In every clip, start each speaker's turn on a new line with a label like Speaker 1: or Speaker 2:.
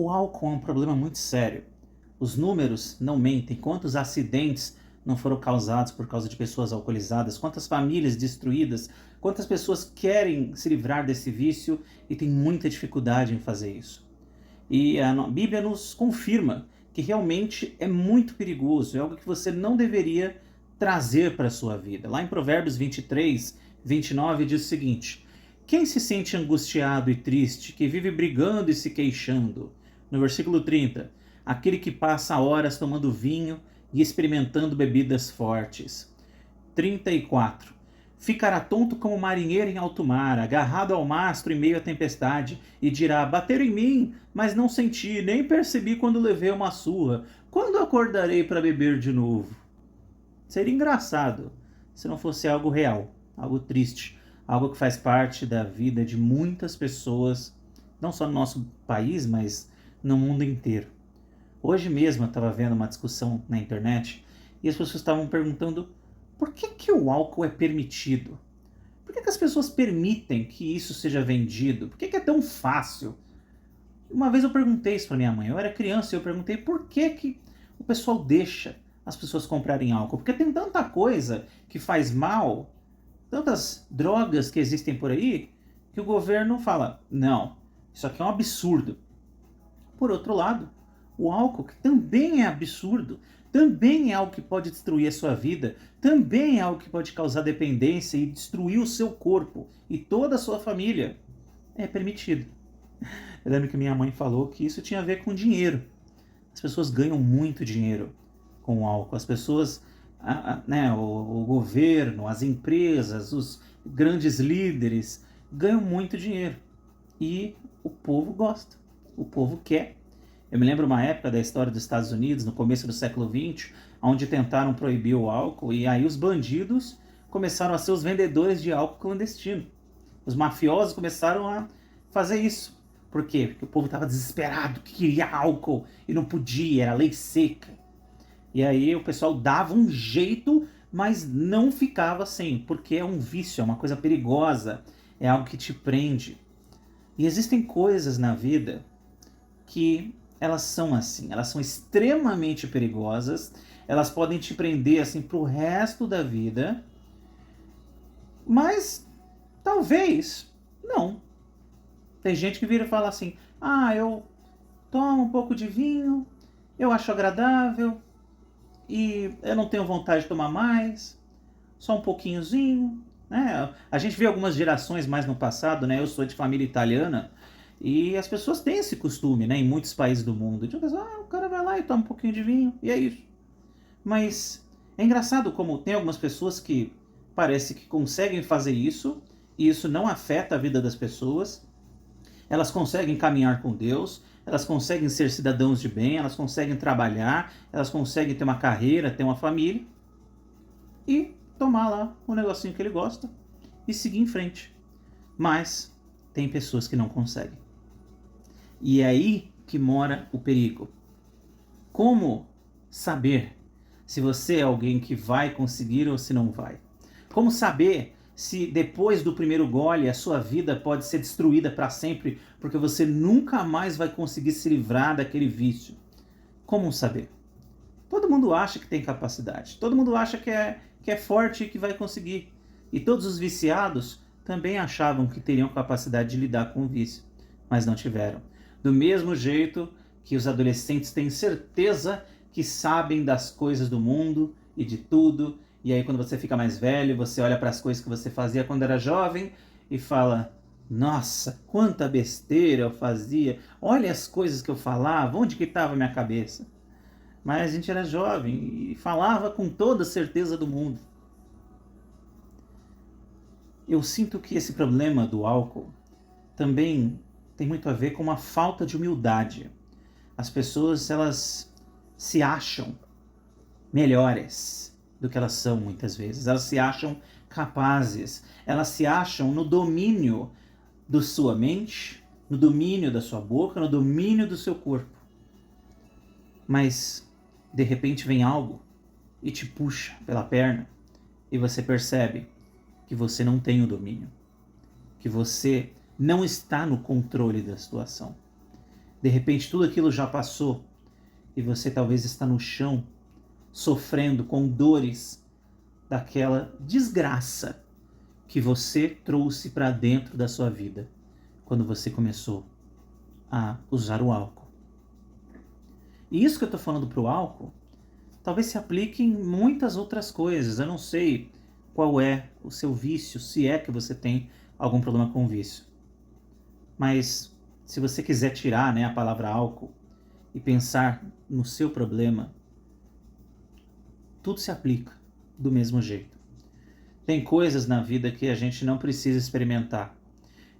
Speaker 1: O álcool é um problema muito sério. Os números não mentem. Quantos acidentes não foram causados por causa de pessoas alcoolizadas? Quantas famílias destruídas? Quantas pessoas querem se livrar desse vício e têm muita dificuldade em fazer isso? E a Bíblia nos confirma que realmente é muito perigoso, é algo que você não deveria trazer para a sua vida. Lá em Provérbios 23, 29 diz o seguinte: quem se sente angustiado e triste, que vive brigando e se queixando? No versículo 30, aquele que passa horas tomando vinho e experimentando bebidas fortes. 34. Ficará tonto como marinheiro em alto mar, agarrado ao mastro em meio à tempestade, e dirá: bateram em mim, mas não senti, nem percebi quando levei uma surra. Quando acordarei para beber de novo? Seria engraçado se não fosse algo real, algo triste, algo que faz parte da vida de muitas pessoas, não só no nosso país, mas no mundo inteiro. Hoje mesmo eu estava vendo uma discussão na internet e as pessoas estavam perguntando por que o álcool é permitido? Por que as pessoas permitem que isso seja vendido? Por que é tão fácil? Uma vez eu perguntei isso para minha mãe, eu era criança e eu perguntei por que o pessoal deixa as pessoas comprarem álcool? Porque tem tanta coisa que faz mal, tantas drogas que existem por aí, que o governo fala: não, isso aqui é um absurdo. Por outro lado, o álcool, que também é absurdo, também é algo que pode destruir a sua vida, também é algo que pode causar dependência e destruir o seu corpo e toda a sua família, é permitido. Eu lembro que minha mãe falou que isso tinha a ver com dinheiro. As pessoas ganham muito dinheiro com o álcool. As pessoas, né, o governo, as empresas, os grandes líderes ganham muito dinheiro. E o povo gosta, o povo quer. Eu me lembro uma época da história dos Estados Unidos, no começo do século XX, onde tentaram proibir o álcool e aí os bandidos começaram a ser os vendedores de álcool clandestino. Os mafiosos começaram a fazer isso. Por quê? Porque o povo estava desesperado, que queria álcool e não podia, era lei seca. E aí o pessoal dava um jeito, mas não ficava sem, porque é um vício, é uma coisa perigosa, é algo que te prende. E existem coisas na vida que elas são assim, elas são extremamente perigosas, elas podem te prender assim pro resto da vida, mas talvez não. Tem gente que vira e fala assim: ah, eu tomo um pouco de vinho, eu acho agradável e eu não tenho vontade de tomar mais, só um pouquinhozinho, né? A gente vê algumas gerações mais no passado, né? Eu sou de família italiana e as pessoas têm esse costume, né? Em muitos países do mundo. De pensar: ah, o cara vai lá e toma um pouquinho de vinho e é isso. Mas é engraçado como tem algumas pessoas que parece que conseguem fazer isso e isso não afeta a vida das pessoas. Elas conseguem caminhar com Deus, elas conseguem ser cidadãos de bem, elas conseguem trabalhar, elas conseguem ter uma carreira, ter uma família e tomar lá o negocinho que ele gosta e seguir em frente. Mas tem pessoas que não conseguem. E é aí que mora o perigo. Como saber se você é alguém que vai conseguir ou se não vai? Como saber se depois do primeiro gole a sua vida pode ser destruída para sempre porque você nunca mais vai conseguir se livrar daquele vício? Como saber? Todo mundo acha que tem capacidade, todo mundo acha que é forte e que vai conseguir. E todos os viciados também achavam que teriam capacidade de lidar com o vício, mas não tiveram. Do mesmo jeito que os adolescentes têm certeza que sabem das coisas do mundo e de tudo, e aí quando você fica mais velho, você olha para as coisas que você fazia quando era jovem e fala: nossa, quanta besteira eu fazia, olha as coisas que eu falava, onde que estava a minha cabeça? Mas a gente era jovem e falava com toda a certeza do mundo. Eu sinto que esse problema do álcool também tem muito a ver com uma falta de humildade. As pessoas, elas se acham melhores do que elas são muitas vezes. Elas se acham capazes. Elas se acham no domínio da sua mente, no domínio da sua boca, no domínio do seu corpo. Mas, de repente, vem algo e te puxa pela perna e você percebe que você não tem o domínio, que você não está no controle da situação. De repente tudo aquilo já passou e você talvez está no chão, sofrendo com dores daquela desgraça que você trouxe para dentro da sua vida quando você começou a usar o álcool. E isso que eu estou falando para o álcool, talvez se aplique em muitas outras coisas. Eu não sei qual é o seu vício, se é que você tem algum problema com vício. Mas se você quiser tirar, né, a palavra álcool e pensar no seu problema, tudo se aplica do mesmo jeito. Tem coisas na vida que a gente não precisa experimentar.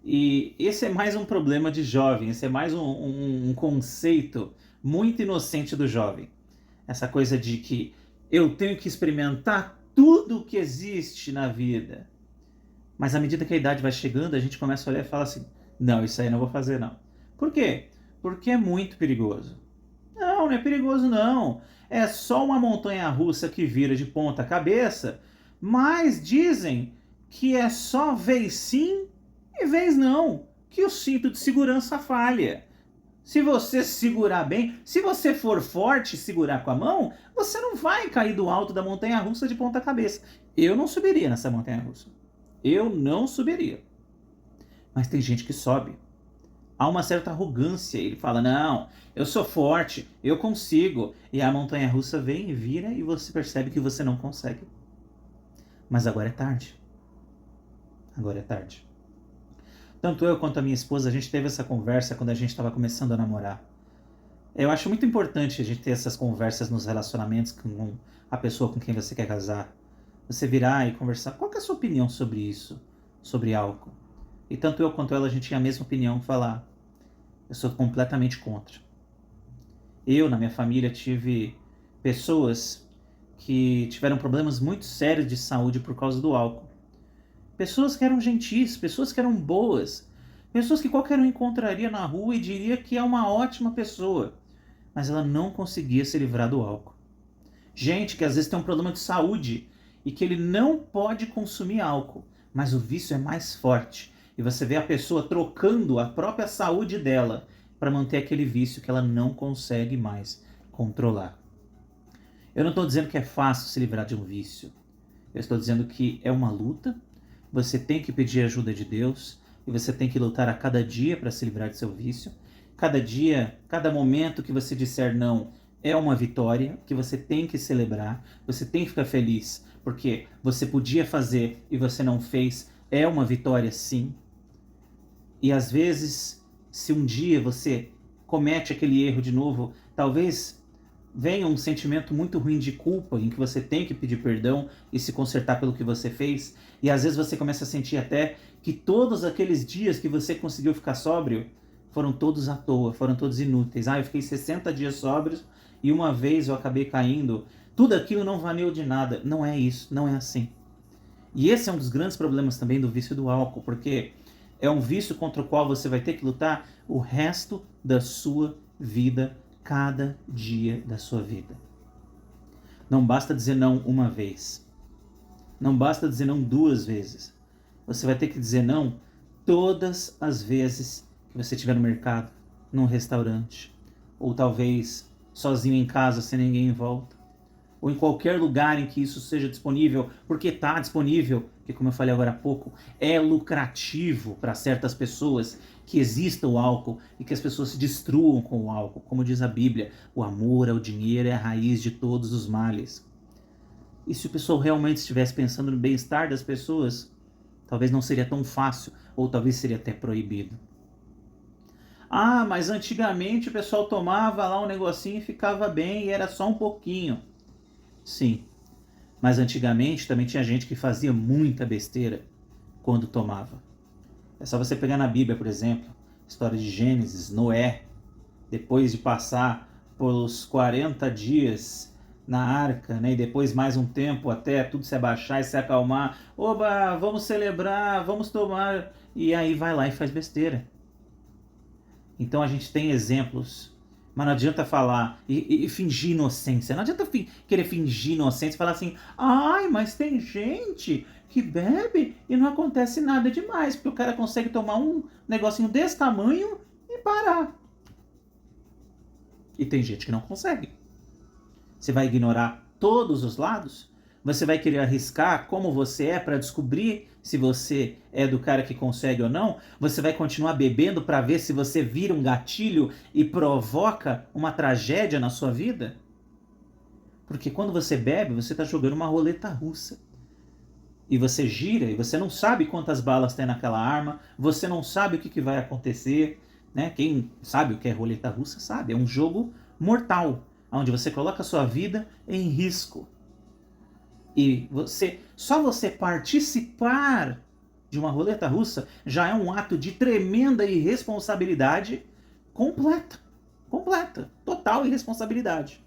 Speaker 1: E esse é mais um problema de jovem, esse é mais um conceito muito inocente do jovem. Essa coisa de que eu tenho que experimentar tudo o que existe na vida. Mas à medida que a idade vai chegando, a gente começa a olhar e fala assim, não, isso aí eu não vou fazer não. Por quê? Porque é muito perigoso. Não, não é perigoso não. É só uma montanha-russa que vira de ponta cabeça, mas dizem que é só vez sim e vez não, que o cinto de segurança falha. Se você segurar bem, se você for forte e segurar com a mão, você não vai cair do alto da montanha-russa de ponta cabeça. Eu não subiria nessa montanha-russa. Eu não subiria. Mas tem gente que sobe. Há uma certa arrogância. Ele fala, não, eu sou forte, eu consigo. E a montanha-russa vem e vira e você percebe que você não consegue. Mas agora é tarde. Agora é tarde. Tanto eu quanto a minha esposa, a gente teve essa conversa quando a gente estava começando a namorar. Eu acho muito importante a gente ter essas conversas nos relacionamentos com a pessoa com quem você quer casar. Você virar e conversar. Qual que é a sua opinião sobre isso? Sobre álcool? E tanto eu quanto ela, a gente tinha a mesma opinião, falar. Eu sou completamente contra. Eu, na minha família, tive pessoas que tiveram problemas muito sérios de saúde por causa do álcool. Pessoas que eram gentis, pessoas que eram boas, pessoas que qualquer um encontraria na rua e diria que é uma ótima pessoa, mas ela não conseguia se livrar do álcool. Gente que às vezes tem um problema de saúde e que ele não pode consumir álcool, mas o vício é mais forte. E você vê a pessoa trocando a própria saúde dela para manter aquele vício que ela não consegue mais controlar. Eu não estou dizendo que é fácil se livrar de um vício. Eu estou dizendo que é uma luta. Você tem que pedir ajuda de Deus e você tem que lutar a cada dia para se livrar de seu vício. Cada dia, cada momento que você disser não é uma vitória que você tem que celebrar, você tem que ficar feliz, porque você podia fazer e você não fez, é uma vitória sim. E às vezes, se um dia você comete aquele erro de novo, talvez venha um sentimento muito ruim de culpa, em que você tem que pedir perdão e se consertar pelo que você fez. E às vezes você começa a sentir até que todos aqueles dias que você conseguiu ficar sóbrio foram todos à toa, foram todos inúteis. Eu fiquei 60 dias sóbrio e uma vez eu acabei caindo. Tudo aquilo não valeu de nada. Não é isso, não é assim. E esse é um dos grandes problemas também do vício do álcool, porque é um vício contra o qual você vai ter que lutar o resto da sua vida, cada dia da sua vida. Não basta dizer não uma vez. Não basta dizer não 2 vezes. Você vai ter que dizer não todas as vezes que você estiver no mercado, num restaurante, ou talvez sozinho em casa, sem ninguém em volta, ou em qualquer lugar em que isso seja disponível, porque está disponível, que como eu falei agora há pouco, é lucrativo para certas pessoas que exista o álcool e que as pessoas se destruam com o álcool. Como diz a Bíblia, o amor ao dinheiro é a raiz de todos os males. E se o pessoal realmente estivesse pensando no bem-estar das pessoas, talvez não seria tão fácil, ou talvez seria até proibido. Ah, mas antigamente o pessoal tomava lá um negocinho e ficava bem e era só um pouquinho. Sim, mas antigamente também tinha gente que fazia muita besteira quando tomava. É só você pegar na Bíblia, por exemplo, história de Gênesis, Noé, depois de passar pelos 40 dias na arca, né, e depois mais um tempo até tudo se abaixar e se acalmar. Oba, vamos celebrar, vamos tomar. E aí vai lá e faz besteira. Então a gente tem exemplos, mas não adianta falar e fingir inocência. Não adianta querer fingir inocência e falar assim, ai, mas tem gente que bebe e não acontece nada demais, porque o cara consegue tomar um negocinho desse tamanho e parar. E tem gente que não consegue. Você vai ignorar todos os lados? Você vai querer arriscar como você é para descobrir se você é do cara que consegue ou não? Você vai continuar bebendo para ver se você vira um gatilho e provoca uma tragédia na sua vida? Porque quando você bebe, você está jogando uma roleta russa. E você gira e você não sabe quantas balas tem naquela arma, você não sabe o que vai acontecer. Né? Quem sabe o que é roleta russa sabe. É um jogo mortal, onde você coloca a sua vida em risco. E só você participar de uma roleta russa já é um ato de tremenda irresponsabilidade completa. Completa. Total irresponsabilidade.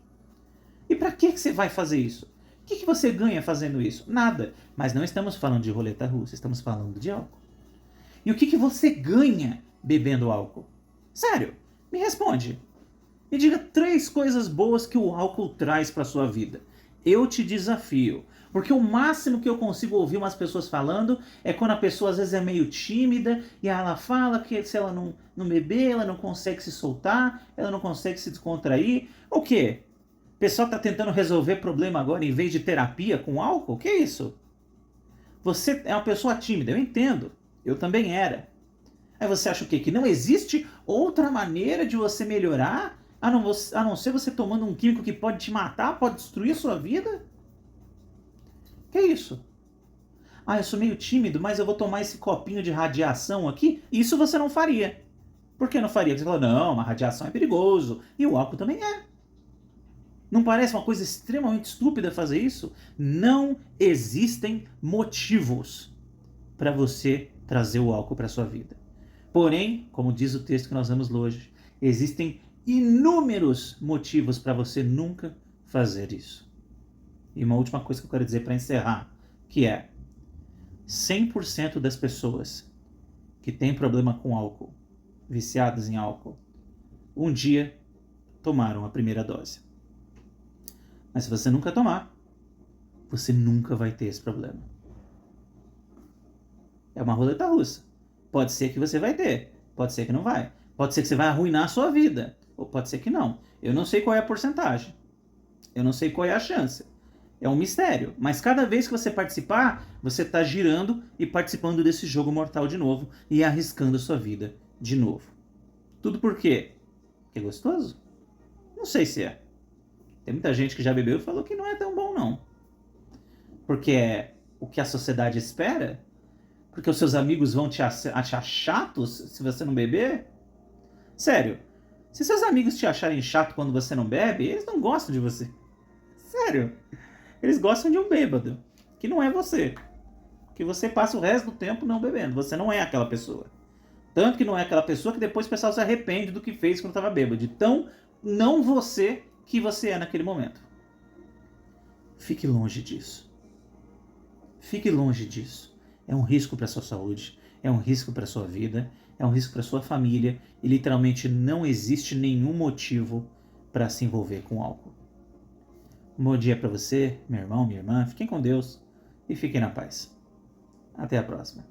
Speaker 1: E para que você vai fazer isso? O que você ganha fazendo isso? Nada. Mas não estamos falando de roleta russa, estamos falando de álcool. E o que você ganha bebendo álcool? Sério, me responde. Me diga 3 coisas boas que o álcool traz para sua vida. Eu te desafio. Porque o máximo que eu consigo ouvir umas pessoas falando é quando a pessoa às vezes é meio tímida e ela fala que se ela não beber, ela não consegue se soltar, ela não consegue se descontrair. O quê? O pessoal está tentando resolver problema agora em vez de terapia com álcool? Que isso? Você é uma pessoa tímida, eu entendo. Eu também era. Aí você acha o quê? Que não existe outra maneira de você melhorar a não ser você tomando um químico que pode te matar, pode destruir a sua vida? Que isso? Ah, eu sou meio tímido, mas eu vou tomar esse copinho de radiação aqui? Isso você não faria. Por que não faria? Porque você falou, não, a radiação é perigoso. E o álcool também é. Não parece uma coisa extremamente estúpida fazer isso? Não existem motivos para você trazer o álcool para sua vida. Porém, como diz o texto que nós vamos hoje, existem inúmeros motivos para você nunca fazer isso. E uma última coisa que eu quero dizer para encerrar, que é 100% das pessoas que têm problema com álcool, viciadas em álcool, um dia tomaram a primeira dose. Mas se você nunca tomar, você nunca vai ter esse problema. É uma roleta russa. Pode ser que você vai ter, pode ser que não vai. Pode ser que você vai arruinar a sua vida, ou pode ser que não. Eu não sei qual é a porcentagem. Eu não sei qual é a chance. É um mistério. Mas cada vez que você participar, você está girando e participando desse jogo mortal de novo e arriscando a sua vida de novo. Tudo por quê? Porque é gostoso? Não sei se é. Tem muita gente que já bebeu e falou que não é tão bom, não. Porque é o que a sociedade espera? Porque os seus amigos vão te achar chatos se você não beber? Sério, se seus amigos te acharem chato quando você não bebe, eles não gostam de você. Sério. Eles gostam de um bêbado, que não é você. Que você passa o resto do tempo não bebendo. Você não é aquela pessoa. Tanto que não é aquela pessoa que depois o pessoal se arrepende do que fez quando estava bêbado. De tão não você que você é naquele momento. Fique longe disso. Fique longe disso. É um risco para a sua saúde, é um risco para a sua vida, é um risco para a sua família e literalmente não existe nenhum motivo para se envolver com álcool. Um bom dia para você, meu irmão, minha irmã. Fiquem com Deus e fiquem na paz. Até a próxima.